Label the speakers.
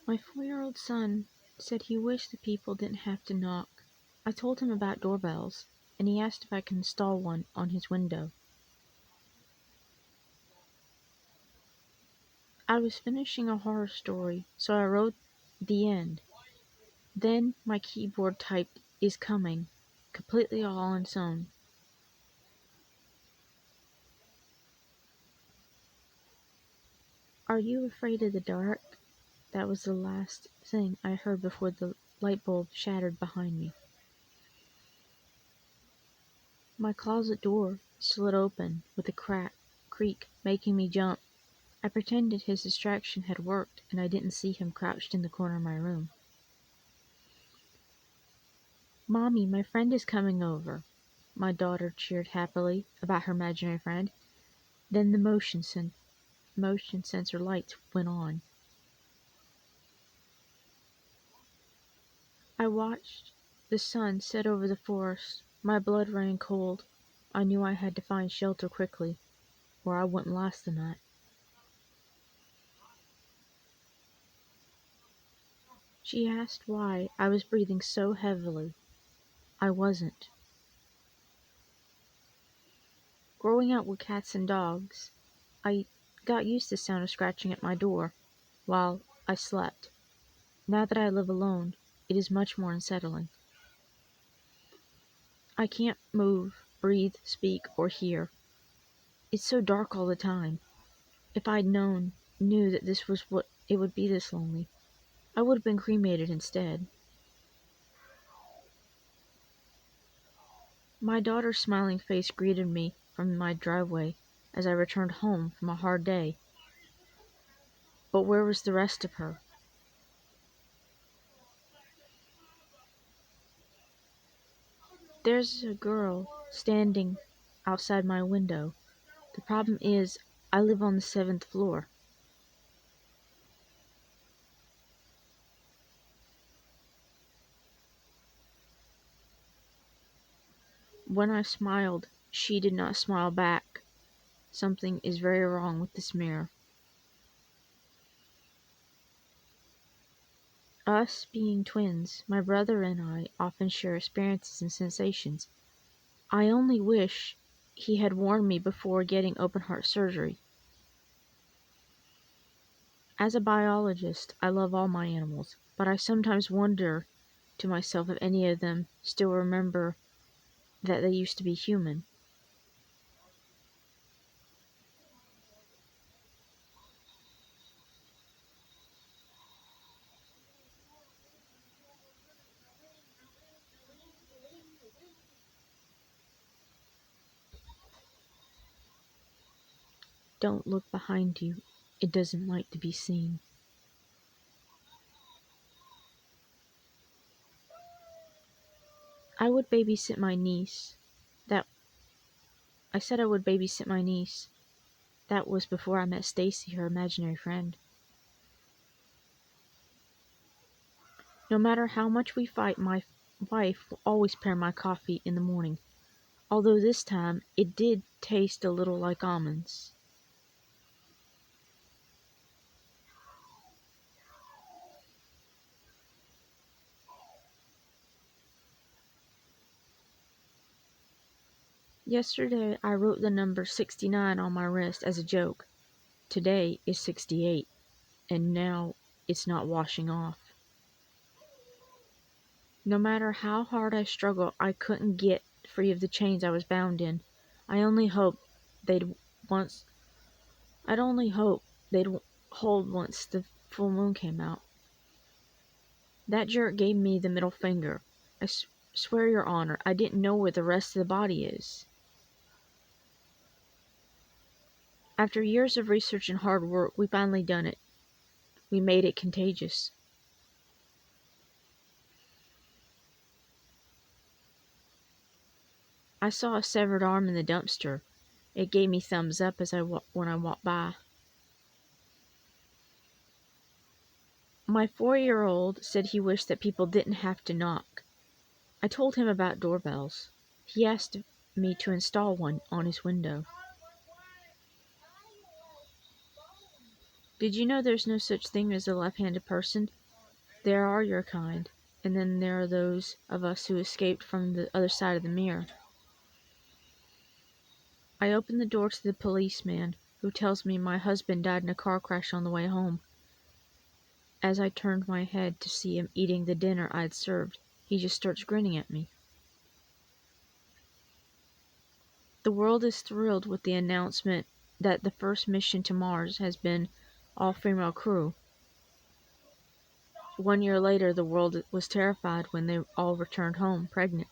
Speaker 1: My 4-year-old son said he wished the people didn't have to knock. I told him about doorbells, and he asked if I could install one on his window. I was finishing a horror story, so I wrote the end. Then my keyboard typed "is coming," completely all on its own. Are you afraid of the dark? That was the last thing I heard before the light bulb shattered behind me. My closet door slid open with a creak, making me jump. I pretended his distraction had worked and I didn't see him crouched in the corner of my room. "Mommy, my friend is coming over," my daughter cheered happily about her imaginary friend. Then the motion sensor lights went on. I watched the sun set over the forest. My blood ran cold. I knew I had to find shelter quickly, or I wouldn't last the night. She asked why I was breathing so heavily. I wasn't. Growing up with cats and dogs, I got used to the sound of scratching at my door while I slept. Now that I live alone, it is much more unsettling. I can't move, breathe, speak, or hear. It's so dark all the time. If I'd knew that this was what it would be this lonely, I would have been cremated instead. My daughter's smiling face greeted me from my driveway as I returned home from a hard day. But where was the rest of her? There's a girl standing outside my window. The problem is, I live on the 7th floor. When I smiled, she did not smile back. Something is very wrong with this mirror. Us being twins, my brother and I often share experiences and sensations. I only wish he had warned me before getting open heart surgery. As a biologist, I love all my animals, but I sometimes wonder to myself if any of them still remember that they used to be human. Don't look behind you. It doesn't like to be seen. I would babysit my niece. That I said I would babysit my niece. That was before I met Stacy, her imaginary friend. No matter how much we fight, my wife will always pair my coffee in the morning, although this time it did taste a little like almonds. Yesterday I wrote the number 69 on my wrist as a joke. Today is 68, and now it's not washing off. No matter how hard I struggled, I couldn't get free of the chains I was bound in. I only hoped they'd once I'd only hope they'd hold once the full moon came out. That jerk gave me the middle finger. I swear, Your Honor, I didn't know where the rest of the body is. After years of research and hard work, we finally done it. We made it contagious. I saw a severed arm in the dumpster. It gave me thumbs up when I walked by. My 4-year-old said he wished that people didn't have to knock. I told him about doorbells. He asked me to install one on his window. Did you know there's no such thing as a left-handed person? There are your kind, and then there are those of us who escaped from the other side of the mirror. I open the door to the policeman, who tells me my husband died in a car crash on the way home. As I turned my head to see him eating the dinner I'd served, he just starts grinning at me. The world is thrilled with the announcement that the first mission to Mars has been all-female crew. 1 year later, the world was terrified when they all returned home pregnant.